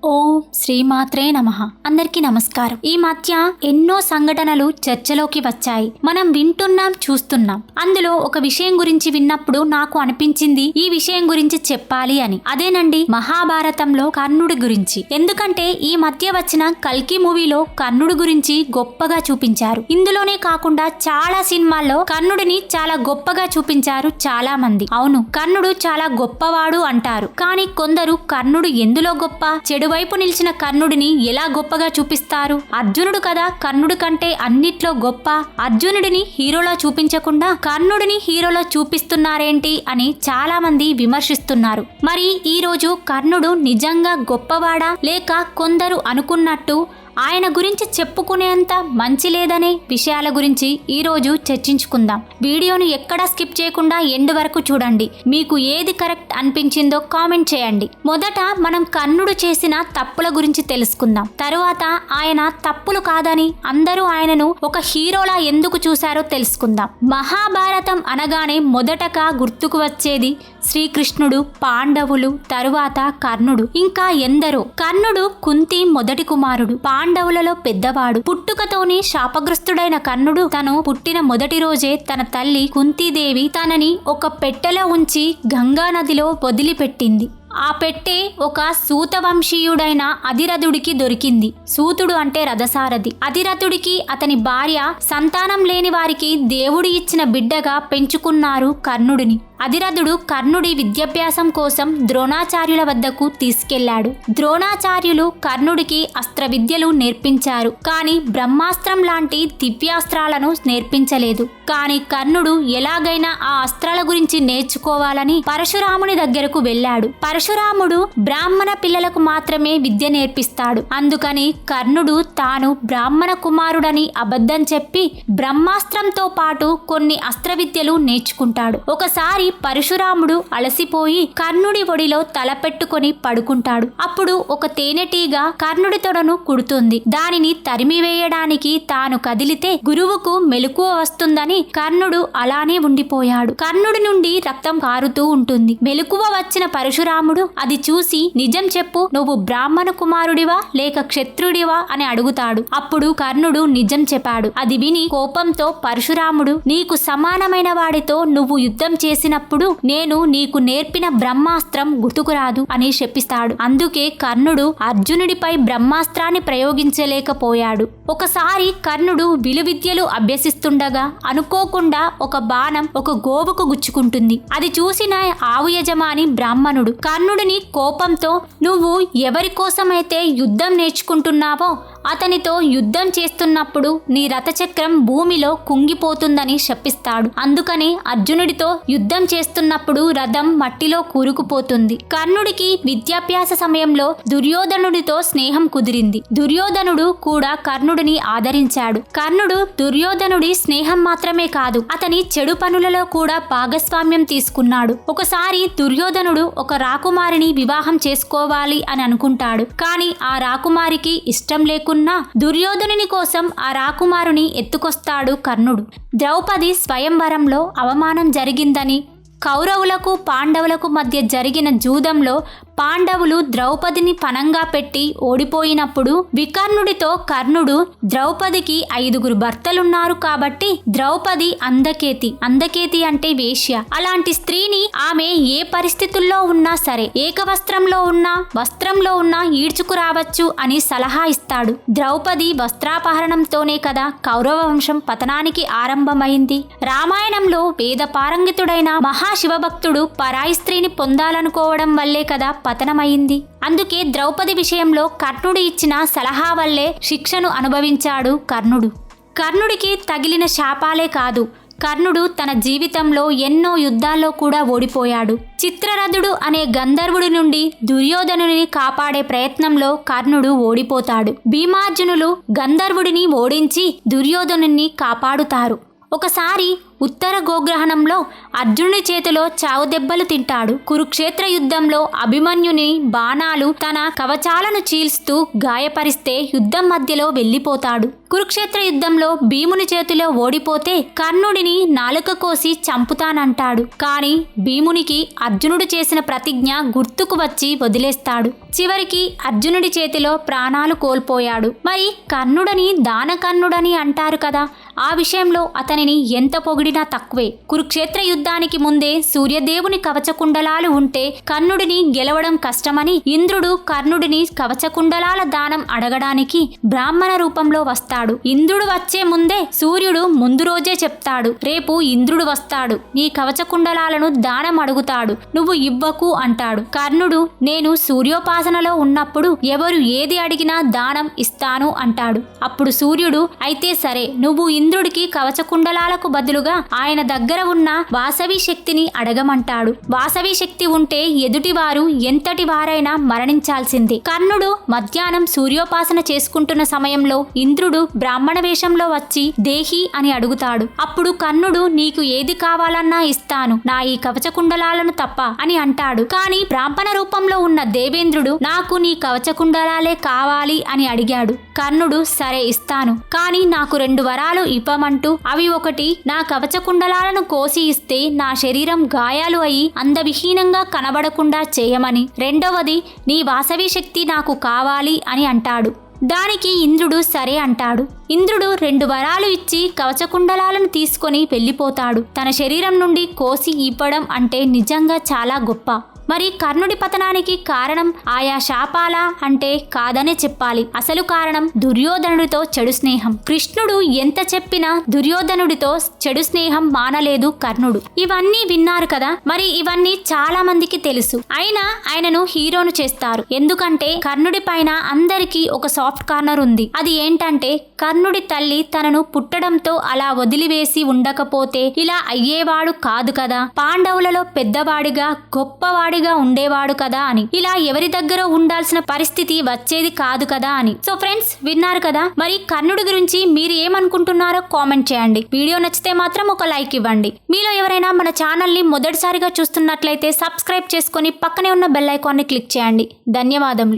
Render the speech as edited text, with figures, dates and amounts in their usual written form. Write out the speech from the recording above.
ఓం శ్రీమాత్రే నమః. అందరికీ నమస్కారం. ఈ మధ్య ఎన్నో సంఘటనలు చర్చలోకి వచ్చాయి. మనం వింటున్నాం, చూస్తున్నాం. అందులో ఒక విషయం గురించి విన్నప్పుడు నాకు అనిపించింది ఈ విషయం గురించి చెప్పాలి అని. అదేనండి, మహాభారతంలో కర్ణుడి గురించి. ఎందుకంటే ఈ మధ్య వచ్చిన కల్కి మూవీలో కర్ణుడి గురించి గొప్పగా చూపించారు. ఇందులోనే కాకుండా చాలా సినిమాల్లో కర్ణుడిని చాలా గొప్పగా చూపించారు చాలా మంది. అవును, కర్ణుడు చాలా గొప్పవాడు అంటారు. కానీ కొందరు కర్ణుడు ఎందులో గొప్ప, చెడు వైపు నిలిచిన కర్ణుడిని ఎలా గొప్పగా చూపిస్తారు? అర్జునుడు కదా కర్ణుడి కంటే అన్నిట్లో గొప్ప. అర్జునుడిని హీరోలా చూపించకుండా కర్ణుడిని హీరోలో చూపిస్తున్నారేంటి అని చాలా మంది విమర్శిస్తున్నారు. మరి ఈ రోజు కర్ణుడు నిజంగా గొప్పవాడా, లేక కొందరు అనుకున్నట్టు ఆయన గురించి చెప్పుకునేంత మంచి లేదనే విషయాల గురించి ఈ రోజు చర్చించుకుందాం. వీడియోను ఎక్కడా స్కిప్ చేయకుండా ఎండ్ వరకు చూడండి. మీకు ఏది కరెక్ట్ అనిపించిందో కామెంట్ చేయండి. మొదట మనం కర్ణుడు చేసిన తప్పుల గురించి తెలుసుకుందాం. తరువాత ఆయన తప్పులు కాదని అందరూ ఆయనను ఒక హీరోలా ఎందుకు చూశారో తెలుసుకుందాం. మహాభారతం అనగానే మొదటగా గుర్తుకు వచ్చేది శ్రీకృష్ణుడు, పాండవులు, తరువాత కర్ణుడు, ఇంకా ఎందరో. కర్ణుడు కుంతి మొదటి కుమారుడు, పాండవులలో పెద్దవాడు. పుట్టుకతోని శాపగ్రస్తుడైన కర్ణుడు తను పుట్టిన మొదటి రోజే తన తల్లి కుంతీదేవి తనని ఒక పెట్టెలో ఉంచి గంగా నదిలో వదిలిపెట్టింది. ఆ పెట్టె ఒక సూతవంశీయుడైన అధిరథుడికి దొరికింది. సూతుడు అంటే రథసారథి. అధిరథుడికి అతని భార్య సంతానం లేని వారికి దేవుడి ఇచ్చిన బిడ్డగా పెంచుకున్నారు కర్ణుడిని. అధిరథుడు కర్ణుడి విద్యాభ్యాసం కోసం ద్రోణాచార్యుల వద్దకు తీసుకెళ్లాడు. ద్రోణాచార్యులు కర్ణుడికి అస్త్ర విద్యలు నేర్పించారు. కానీ బ్రహ్మాస్త్రం లాంటి దివ్యాస్త్రాలను నేర్పించలేదు. కానీ కర్ణుడు ఎలాగైనా ఆ అస్త్రాల గురించి నేర్చుకోవాలని పరశురాముని దగ్గరకు వెళ్ళాడు. పరశురాముడు బ్రాహ్మణ పిల్లలకు మాత్రమే విద్య నేర్పిస్తాడు. అందుకని కర్ణుడు తాను బ్రాహ్మణ కుమారుడని అబద్ధం చెప్పి బ్రహ్మాస్త్రంతో పాటు కొన్ని అస్త్ర విద్యలు నేర్చుకుంటాడు. ఒకసారి పరశురాముడు అలసిపోయి కర్ణుడి ఒడిలో తలపెట్టుకొని పడుకుంటాడు. అప్పుడు ఒక తేనెటీగ కర్ణుడి తొడను కుడుతుంది. దానిని తరిమివేయడానికి తాను కదిలితే గురువుకు మెలకువ వస్తుందని కర్ణుడు అలానే ఉండిపోయాడు. కర్ణుడి నుండి రక్తం కారుతూ ఉంటుంది. మెలకువ వచ్చిన పరశురాముడు అది చూసి, నిజం చెప్పు, నువ్వు బ్రాహ్మణ కుమారుడివా లేక క్షత్రుడివా అని అడుగుతాడు. అప్పుడు కర్ణుడు నిజం చెప్పాడు. అది విని కోపంతో పరశురాముడు, నీకు సమానమైన వాడితో నువ్వు యుద్ధం చేసినప్పుడు నేను నీకు నేర్పిన బ్రహ్మాస్త్రం గుర్తుకురాదు అని శపిస్తాడు. అందుకే కర్ణుడు అర్జునుడిపై బ్రహ్మాస్త్రాన్ని ప్రయోగించలేకపోయాడు. ఒకసారి కర్ణుడు విలువిద్యలు అభ్యసిస్తుండగా అనుకోకుండా ఒక బాణం ఒక గోవుకు గుచ్చుకుంటుంది. అది చూసిన ఆవు యజమాని బ్రాహ్మణుడు కర్ణుడిని కోపంతో, నువ్వు ఎవరి కోసమైతే యుద్ధం నేర్చుకుంటున్నావో అతనితో యుద్ధం చేస్తున్నప్పుడు నీ రథచక్రం భూమిలో కుంగిపోతుందని శపిస్తాడు. అందుకని అర్జునుడితో యుద్ధం చేస్తున్నప్పుడు రథం మట్టిలో కూరుకుపోతుంది. కర్ణుడికి విద్యాభ్యాస సమయంలో దుర్యోధనుడితో స్నేహం కుదిరింది. దుర్యోధనుడు కూడా కర్ణుడిని ఆదరించాడు. కర్ణుడు దుర్యోధనుడి స్నేహం మాత్రమే కాదు, అతని చెడు పనులలో కూడా భాగస్వామ్యం తీసుకున్నాడు. ఒకసారి దుర్యోధనుడు ఒక రాకుమారిని వివాహం చేసుకోవాలి అని అనుకుంటాడు. కానీ ఆ రాకుమారికి ఇష్టం లేకుండా దుర్యోధనుని కోసం ఆ రాకుమారుని ఎత్తుకొస్తాడు కర్ణుడు. ద్రౌపది స్వయంవరంలో అవమానం జరిగిందని, కౌరవులకు పాండవులకు మధ్య జరిగిన జూదంలో పాండవులు ద్రౌపదిని పణంగా పెట్టి ఓడిపోయినప్పుడు వికర్ణుడితో కర్ణుడు, ద్రౌపదికి 5 భర్తలున్నారు కాబట్టి ద్రౌపది అందకేతి అంటే వేశ్య. అలాంటి స్త్రీని ఆమె ఏ పరిస్థితుల్లో ఉన్నా సరే, ఏకవస్త్రంలో ఉన్నా వస్త్రంలో ఉన్నా ఈడ్చుకురావచ్చు అని సలహా ఇస్తాడు. ద్రౌపది వస్త్రాపహరణంతోనే కదా కౌరవ వంశం పతనానికి ఆరంభమైంది. రామాయణంలో వేద పారంగితుడైన మహాశివభక్తుడు పరాయి స్త్రీని పొందాలనుకోవడం వల్లే కదా పతనమైంది. అందుకే ద్రౌపది విషయంలో కర్ణుడు ఇచ్చిన సలహా వల్లే శిక్షను అనుభవించాడు కర్ణుడు. కర్ణుడికి తగిలిన శాపాలే కాదు, కర్ణుడు తన జీవితంలో ఎన్నో యుద్ధాల్లో కూడా ఓడిపోయాడు. చిత్రరథుడు అనే గంధర్వుడి నుండి దుర్యోధనుని కాపాడే ప్రయత్నంలో కర్ణుడు ఓడిపోతాడు. భీమార్జునులు గంధర్వుడిని ఓడించి దుర్యోధనుని కాపాడుతారు. ఒకసారి ఉత్తర గోగ్రహణంలో అర్జునుడి చేతిలో చావు దెబ్బలు తింటాడు. కురుక్షేత్ర యుద్ధంలో అభిమన్యుని బాణాలు తన కవచాలను చీల్స్తూ గాయపరిస్తే యుద్ధం మధ్యలో వెళ్ళిపోతాడు. కురుక్షేత్ర యుద్ధంలో భీముని చేతిలో ఓడిపోతే కర్ణుడిని నాలుక కోసి చంపుతానంటాడు. కానీ భీమునికి అర్జునుడు చేసిన ప్రతిజ్ఞ గుర్తుకు వచ్చి వదిలేస్తాడు. చివరికి అర్జునుడి చేతిలో ప్రాణాలు కోల్పోయాడు. మరి కర్ణుడని దానకర్ణుడని అంటారు కదా, ఆ విషయంలో అతనిని ఎంత పొగిడినా తక్కువే. కురుక్షేత్ర యుద్ధానికి ముందే సూర్యదేవుని కవచకుండలాలు ఉంటే కర్ణుడిని గెలవడం కష్టమని ఇంద్రుడు కర్ణుడిని కవచకుండలాల దానం అడగడానికి బ్రాహ్మణ రూపంలో వస్తాడు. ఇంద్రుడు వచ్చే ముందే సూర్యుడు ముందు రోజే చెప్తాడు, రేపు ఇంద్రుడు వస్తాడు, నీ కవచకుండలాలను దానం అడుగుతాడు, నువ్వు ఇవ్వకు అంటాడు. కర్ణుడు నేను సూర్యోపాసనలో ఉన్నప్పుడు ఎవరు ఏది అడిగినా దానం ఇస్తాను అంటాడు. అప్పుడు సూర్యుడు అయితే సరే, నువ్వు ఇంద్రుడికి కవచకుండలాలకు బదులుగా ఆయన దగ్గర ఉన్న వాసవి శక్తిని అడగమంటాడు. వాసవి శక్తి ఉంటే ఎదుటివారు ఎంతటి వారైనా మరణించాల్సిందే. కర్ణుడు మధ్యాహ్నం సూర్యోపాసన చేసుకుంటున్న సమయంలో ఇంద్రుడు బ్రాహ్మణ వేషంలో వచ్చి దేహి అని అడుగుతాడు. అప్పుడు కర్ణుడు నీకు ఏది కావాలన్నా ఇస్తాను, నా ఈ కవచకుండలాలను తప్ప అని అంటాడు. కానీ బ్రాహ్మణ రూపంలో ఉన్న దేవేంద్రుడు నాకు నీ కవచకుండలాలే కావాలి అని అడిగాడు. కర్ణుడు సరే ఇస్తాను, కానీ నాకు 2 వరాలు ఇవ్వమంటూ అవి ఒకటి నా కవచకుండలాలను కోసి ఇస్తే నా శరీరం గాయాలు అయి అందవిహీనంగా కనబడకుండా చేయమని, రెండవది నీ వాసవి శక్తి నాకు కావాలి అని అంటాడు. దానికి ఇంద్రుడు సరే అంటాడు. ఇంద్రుడు 2 వరాలు ఇచ్చి కవచకుండలాలను తీసుకొని వెళ్ళిపోతాడు. తన శరీరం నుండి కోసి ఇవ్వడం అంటే నిజంగా చాలా గొప్ప. మరి కర్ణుడి పతనానికి కారణం ఆయా శాపాల అంటే కాదనే చెప్పాలి. అసలు కారణం దుర్యోధనుడితో చెడు స్నేహం. కృష్ణుడు ఎంత చెప్పినా దుర్యోధనుడితో చెడు స్నేహం మానలేదు కర్ణుడు. ఇవన్నీ విన్నారు కదా, మరి ఇవన్నీ చాలా మందికి తెలుసు. అయినా ఆయనను హీరోను చేస్తారు. ఎందుకంటే కర్ణుడి పైన అందరికీ ఒక సాఫ్ట్ కార్నర్ ఉంది. అది ఏంటంటే కర్ణుడి తల్లి తనను పుట్టడంతో అలా వదిలివేసి ఉండకపోతే ఇలా అయ్యేవాడు కాదు కదా, పాండవులలో పెద్దవాడిగా గొప్పవాడిగా ఉండేవాడు కదా అని, ఇలా ఎవరి దగ్గర ఉండాల్సిన పరిస్థితి వచ్చేది కాదు కదా అని. సో ఫ్రెండ్స్, విన్నారు కదా, మరి కర్ణుడి గురించి మీరు ఏమనుకుంటున్నారో కామెంట్ చేయండి. వీడియో నచ్చితే మాత్రం ఒక లైక్ ఇవ్వండి. మీలో ఎవరైనా మన ఛానల్ ని మొదటిసారిగా చూస్తున్నట్లయితే సబ్స్క్రైబ్ చేసుకొని పక్కనే ఉన్న బెల్ ఐకాన్ ని క్లిక్ చేయండి. ధన్యవాదములు.